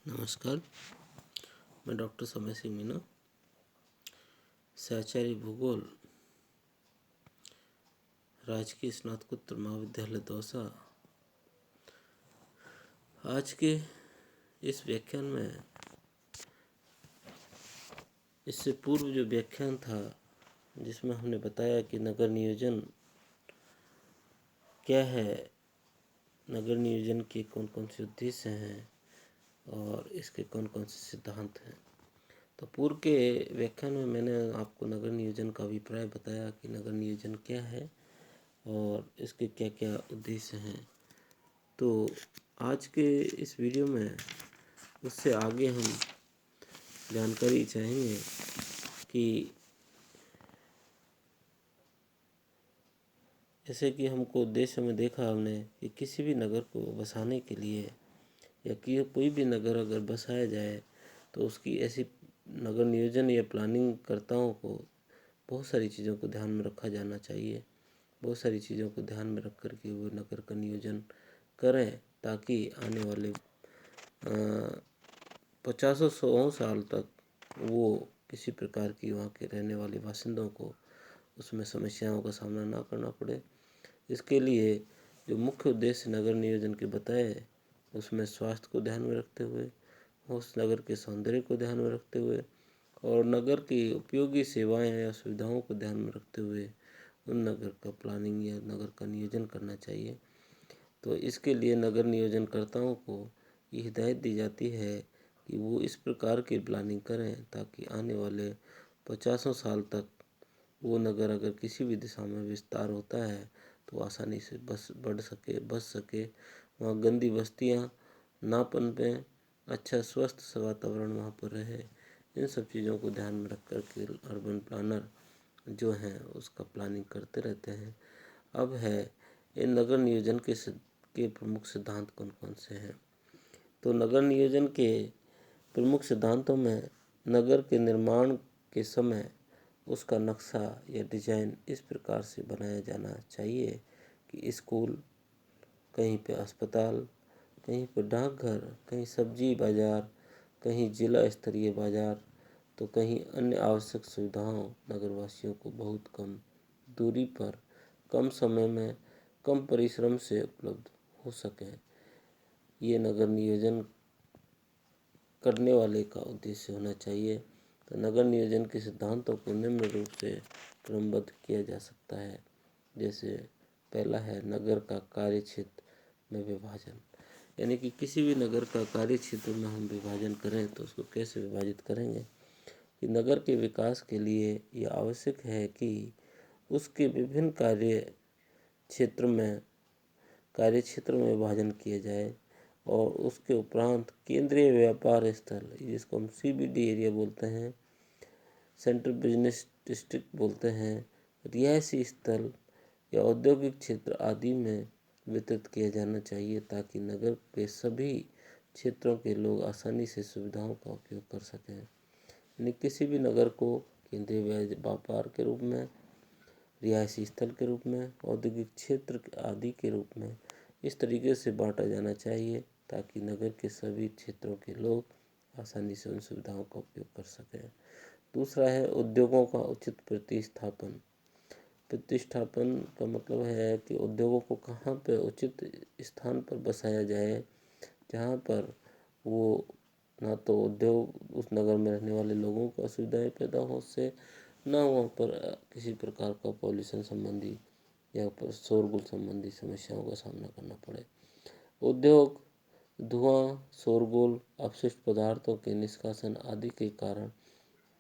नमस्कार। मैं डॉक्टर समय सिंह मीना, सहचारी भूगोल, राजकीय स्नातकोत्तर महाविद्यालय दौसा। आज के इस व्याख्यान में इससे पूर्व जो व्याख्यान था जिसमें हमने बताया कि नगर नियोजन क्या है, नगर नियोजन के कौन कौन से उद्देश्य हैं और इसके कौन कौन से सिद्धांत हैं। तो पूर्व के व्याख्यान में मैंने आपको नगर नियोजन का अभिप्राय बताया कि नगर नियोजन क्या है और इसके क्या क्या उद्देश्य हैं। तो आज के इस वीडियो में उससे आगे हम जानकारी चाहेंगे कि जैसे कि हमको उद्देश्य में देखा हमने कि किसी भी नगर को बसाने के लिए या कि कोई भी नगर अगर बसाया जाए तो उसकी ऐसी नगर नियोजन या प्लानिंग कर्ताओं को बहुत सारी चीज़ों को ध्यान में रखा जाना चाहिए। बहुत सारी चीज़ों को ध्यान में रख कर के वो नगर का नियोजन करें ताकि आने वाले 50-100 साल तक वो किसी प्रकार की वहाँ के रहने वाले बासिंदों को उसमें समस्याओं का सामना ना करना पड़े। इसके लिए जो मुख्य उद्देश्य नगर नियोजन के बताए उसमें स्वास्थ्य को ध्यान में रखते हुए, उस नगर के सौंदर्य को ध्यान में रखते हुए और नगर की उपयोगी सेवाएं या सुविधाओं को ध्यान में रखते हुए उन नगर का प्लानिंग या नगर का नियोजन करना चाहिए। तो इसके लिए नगर नियोजनकर्ताओं को ये हिदायत दी जाती है कि वो इस प्रकार की प्लानिंग करें ताकि आने वाले 50 साल तक वो नगर अगर किसी भी दिशा में विस्तार होता है तो आसानी से बस सके। वहाँ गंदी बस्तियाँ ना पनपें, अच्छा स्वस्थ वातावरण वहाँ पर रहे। इन सब चीज़ों को ध्यान में रख कर के अर्बन प्लानर जो हैं उसका प्लानिंग करते रहते हैं। अब है इन नगर नियोजन के प्रमुख सिद्धांत कौन कौन से हैं। तो नगर नियोजन के प्रमुख सिद्धांतों में नगर के निर्माण के समय उसका नक्शा या डिजाइन इस प्रकार से बनाया जाना चाहिए कि स्कूल, कहीं पे अस्पताल, कहीं पे डाकघर, कहीं सब्जी बाज़ार, कहीं जिला स्तरीय बाज़ार, तो कहीं अन्य आवश्यक सुविधाओं नगरवासियों को बहुत कम दूरी पर, कम समय में, कम परिश्रम से उपलब्ध हो सकें। ये नगर नियोजन करने वाले का उद्देश्य होना चाहिए। तो नगर नियोजन के सिद्धांतों को निम्न रूप से क्रमबद्ध किया जा सकता है। जैसे पहला है नगर का कार्य क्षेत्र में विभाजन, यानी कि किसी भी नगर का कार्य क्षेत्र में हम विभाजन करें तो उसको कैसे विभाजित करेंगे कि नगर के विकास के लिए यह आवश्यक है कि उसके विभिन्न कार्य क्षेत्र में विभाजन किया जाए और उसके उपरांत केंद्रीय व्यापार स्थल, जिसको हम CBD एरिया बोलते हैं, सेंट्रल बिजनेस डिस्ट्रिक्ट बोलते हैं, रिहायशी स्थल या औद्योगिक क्षेत्र आदि में वितरित किया जाना चाहिए ताकि नगर के सभी क्षेत्रों के लोग आसानी से सुविधाओं का उपयोग कर सकें। यानी किसी भी नगर को केंद्रीय व्यापार के रूप में, रिहायशी स्थल के रूप में, औद्योगिक क्षेत्र आदि के रूप में इस तरीके से बांटा जाना चाहिए ताकि नगर के सभी क्षेत्रों के लोग आसानी से उन सुविधाओं का उपयोग कर सकें। दूसरा है उद्योगों का उचित प्रतिस्थापन। प्रतिष्ठापन का मतलब है कि उद्योगों को कहाँ पर उचित स्थान पर बसाया जाए जहाँ पर वो ना तो उद्योग उस नगर में रहने वाले लोगों को असुविधाएं पैदा हो उससे, ना वहाँ पर किसी प्रकार का पॉल्यूशन संबंधी या शोरगुल संबंधी समस्याओं का सामना करना पड़े। उद्योग धुआं, शोरगुल, अपशिष्ट पदार्थों के निष्कासन आदि के कारण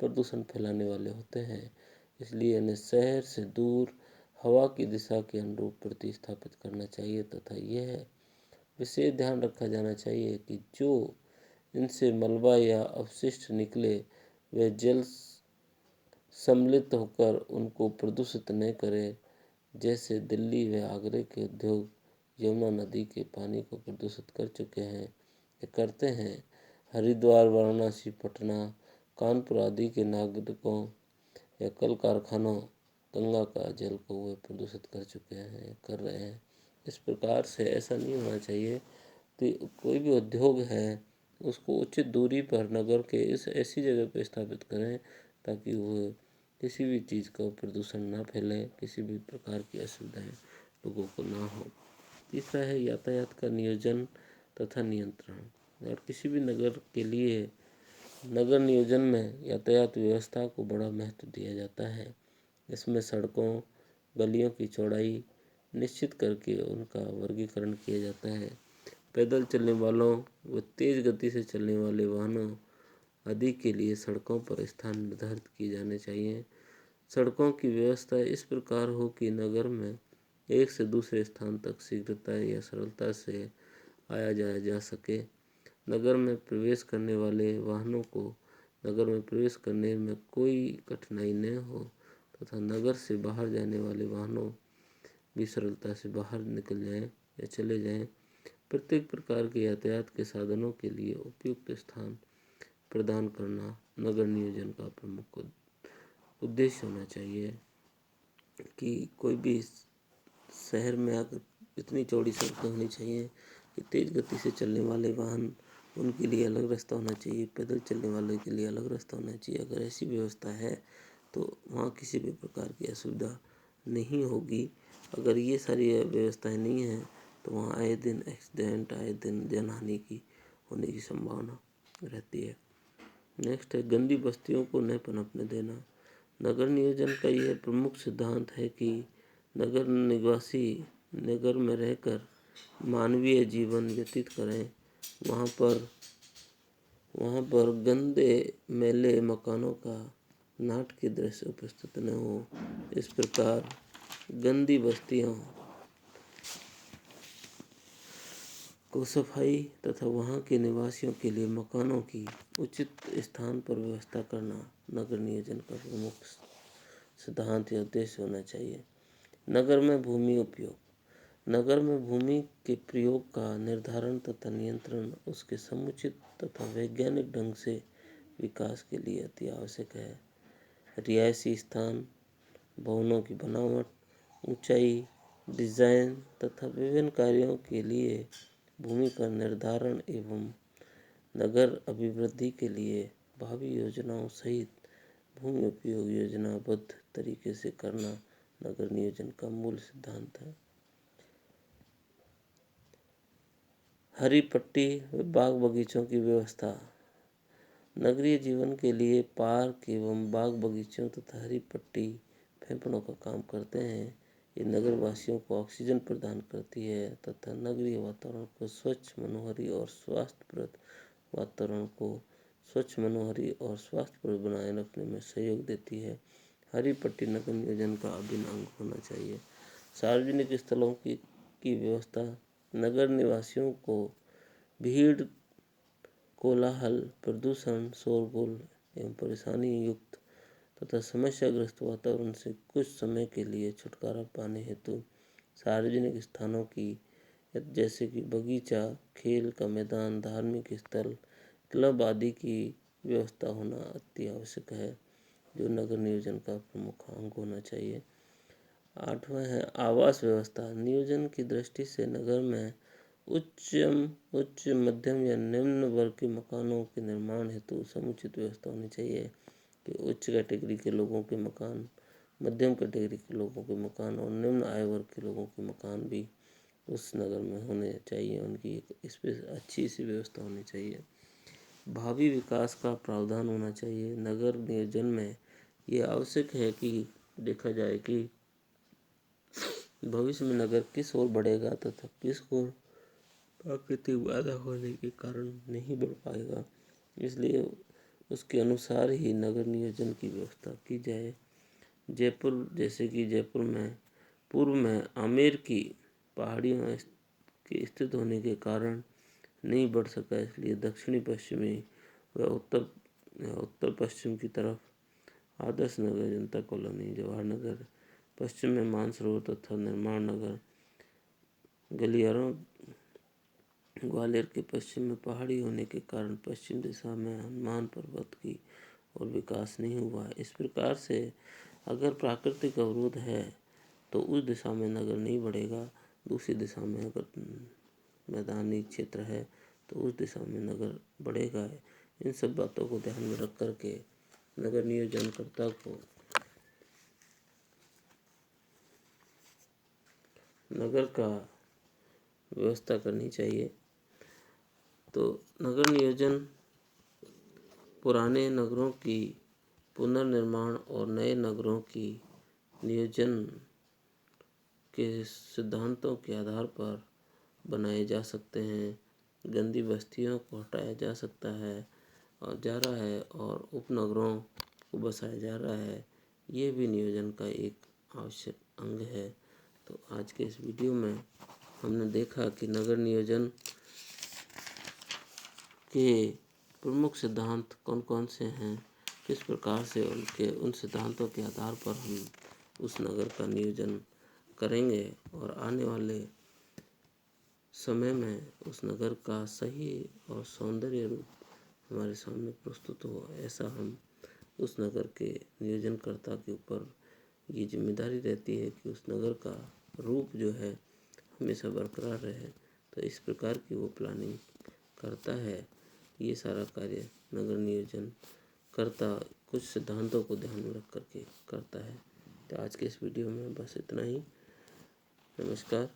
प्रदूषण फैलाने वाले होते हैं, इसलिए इन्हें शहर से दूर हवा की दिशा के अनुरूप प्रतिस्थापित करना चाहिए तथा यह विशेष ध्यान रखा जाना चाहिए कि जो इनसे मलबा या अपशिष्ट निकले वे जल सम्मिलित होकर उनको प्रदूषित न करे। जैसे दिल्ली व आगरे के उद्योग यमुना नदी के पानी को प्रदूषित कर चुके हैं या करते हैं। हरिद्वार, वाराणसी, पटना, कानपुर आदि के नागरिकों या कल कारखानों गंगा का जल को वे प्रदूषित कर चुके हैं, कर रहे हैं। इस प्रकार से ऐसा नहीं होना चाहिए कि कोई भी उद्योग है उसको उचित दूरी पर नगर के इस ऐसी जगह पर स्थापित करें ताकि वो किसी भी चीज़ का प्रदूषण ना फैले, किसी भी प्रकार की असुविधाएं लोगों को ना हो। तीसरा है यातायात का नियोजन तथा नियंत्रण। और किसी भी नगर के लिए नगर नियोजन में यातायात व्यवस्था को बड़ा महत्व दिया जाता है। इसमें सड़कों, गलियों की चौड़ाई निश्चित करके उनका वर्गीकरण किया जाता है। पैदल चलने वालों व तेज गति से चलने वाले वाहनों आदि के लिए सड़कों पर स्थान निर्धारित किए जाने चाहिए। सड़कों की व्यवस्था इस प्रकार हो कि नगर में एक से दूसरे स्थान तक शीघ्रता या सरलता से आया जाया जा सके। नगर में प्रवेश करने वाले वाहनों को नगर में प्रवेश करने में कोई कठिनाई न हो तथा नगर से बाहर जाने वाले वाहनों भी सरलता से बाहर निकल जाएं या चले जाएं। प्रत्येक प्रकार के यातायात के साधनों के लिए उपयुक्त स्थान प्रदान करना नगर नियोजन का प्रमुख उद्देश्य होना चाहिए। कि कोई भी शहर में अगर इतनी चौड़ी सड़कें होनी चाहिए कि तेज गति से चलने वाले वाहन उनके लिए अलग रास्ता होना चाहिए, पैदल चलने वाले के लिए अलग रास्ता होना चाहिए। अगर ऐसी व्यवस्था है तो वहाँ किसी भी प्रकार की असुविधा नहीं होगी। अगर ये सारी व्यवस्थाएं नहीं हैं तो वहाँ आए दिन एक्सीडेंट, आए दिन जनहानि की होने की संभावना रहती है। नेक्स्ट है गंदी बस्तियों को न पनपने देना। नगर नियोजन का यह प्रमुख सिद्धांत है कि नगर निवासी नगर में रहकर मानवीय जीवन व्यतीत करें। वहाँ पर गंदे मैले मकानों का नाटकीय दृश्य उपस्थित न हो। इस प्रकार गंदी बस्तियों को सफाई तथा वहाँ के निवासियों के लिए मकानों की उचित स्थान पर व्यवस्था करना नगर नियोजन का प्रमुख सिद्धांत या उद्देश्य होना चाहिए। नगर में भूमि उपयोग। नगर में भूमि के प्रयोग का निर्धारण तथा नियंत्रण उसके समुचित तथा वैज्ञानिक ढंग से विकास के लिए अति आवश्यक है। रिहायशी स्थान, भवनों की बनावट, ऊंचाई, डिजाइन तथा विभिन्न कार्यों के लिए भूमि का निर्धारण एवं नगर अभिवृद्धि के लिए भावी योजनाओं सहित भूमि उपयोग योजनाबद्ध तरीके से करना नगर नियोजन का मूल सिद्धांत है। हरी पट्टी व बाग बगीचों की व्यवस्था। नगरीय जीवन के लिए पार्क एवं बाग बगीचों तथा हरी पट्टी फेफड़ों का काम करते हैं। ये नगर वासियों को ऑक्सीजन प्रदान करती है तथा नगरीय वातावरण को स्वच्छ, मनोहारी और स्वास्थ्यप्रद बनाए रखने में सहयोग देती है। हरी पट्टी नगर नियोजन का अभिन्न अंग होना चाहिए। सार्वजनिक स्थलों की व्यवस्था। नगर निवासियों को भीड़, कोलाहल, प्रदूषण, शोरगुल एवं परेशानी युक्त तथा समस्याग्रस्त वातावरण से कुछ समय के लिए छुटकारा पाने हेतु सार्वजनिक स्थानों की जैसे कि बगीचा, खेल का मैदान, धार्मिक स्थल, क्लब आदि की व्यवस्था होना अति आवश्यक है, जो नगर नियोजन का प्रमुख अंग होना चाहिए। 8वां है आवास व्यवस्था। नियोजन की दृष्टि से नगर में उच्च, मध्यम या निम्न वर्ग के मकानों के निर्माण हेतु समुचित व्यवस्था होनी चाहिए कि उच्च कैटेगरी के लोगों के मकान, मध्यम कैटेगरी के लोगों के मकान और निम्न आय वर्ग के लोगों के मकान भी उस नगर में होने चाहिए। उनकी इस पर अच्छी सी व्यवस्था होनी चाहिए। भावी विकास का प्रावधान होना चाहिए। नगर नियोजन में ये आवश्यक है कि देखा जाए कि भविष्य में नगर किस ओर बढ़ेगा तथा किस ओर प्राकृतिक बाधा होने के कारण नहीं बढ़ पाएगा। इसलिए उसके अनुसार ही नगर नियोजन की व्यवस्था की जाए। जयपुर जैसे कि जयपुर में पूर्व में आमेर की पहाड़ियों के स्थित होने के कारण नहीं बढ़ सका, इसलिए दक्षिणी पश्चिमी व उत्तर पश्चिम की तरफ आदर्श नगर, जनता कॉलोनी, जवाहर नगर, पश्चिम में मानसरोवर तथा निर्माण नगर, गलियारों ग्वालियर के पश्चिम में पहाड़ी होने के कारण पश्चिम दिशा में हनुमान पर्वत की और विकास नहीं हुआ। इस प्रकार से अगर प्राकृतिक अवरोध है तो उस दिशा में नगर नहीं बढ़ेगा। दूसरी दिशा में अगर मैदानी क्षेत्र है तो उस दिशा में नगर बढ़ेगा। इन सब बातों को ध्यान में रख कर के नगर नियोजनकर्ता को नगर का व्यवस्था करनी चाहिए। तो नगर नियोजन पुराने नगरों की पुनर्निर्माण और नए नगरों की नियोजन के सिद्धांतों के आधार पर बनाए जा सकते हैं। गंदी बस्तियों को हटाया जा सकता है और जा रहा है और उपनगरों को बसाया जा रहा है। ये भी नियोजन का एक आवश्यक अंग है। तो आज के इस वीडियो में हमने देखा कि नगर नियोजन के प्रमुख सिद्धांत कौन कौन से हैं, किस प्रकार से उन सिद्धांतों के आधार पर हम उस नगर का नियोजन करेंगे और आने वाले समय में उस नगर का सही और सौंदर्य रूप हमारे सामने प्रस्तुत हो, ऐसा हम उस नगर के नियोजनकर्ता के ऊपर ये जिम्मेदारी रहती है कि उस नगर का रूप जो है हमेशा बरकरार रहे। तो इस प्रकार की वो प्लानिंग करता है। ये सारा कार्य नगर नियोजन करता कुछ सिद्धांतों को ध्यान में रख करके करता है। तो आज के इस वीडियो में बस इतना ही। नमस्कार।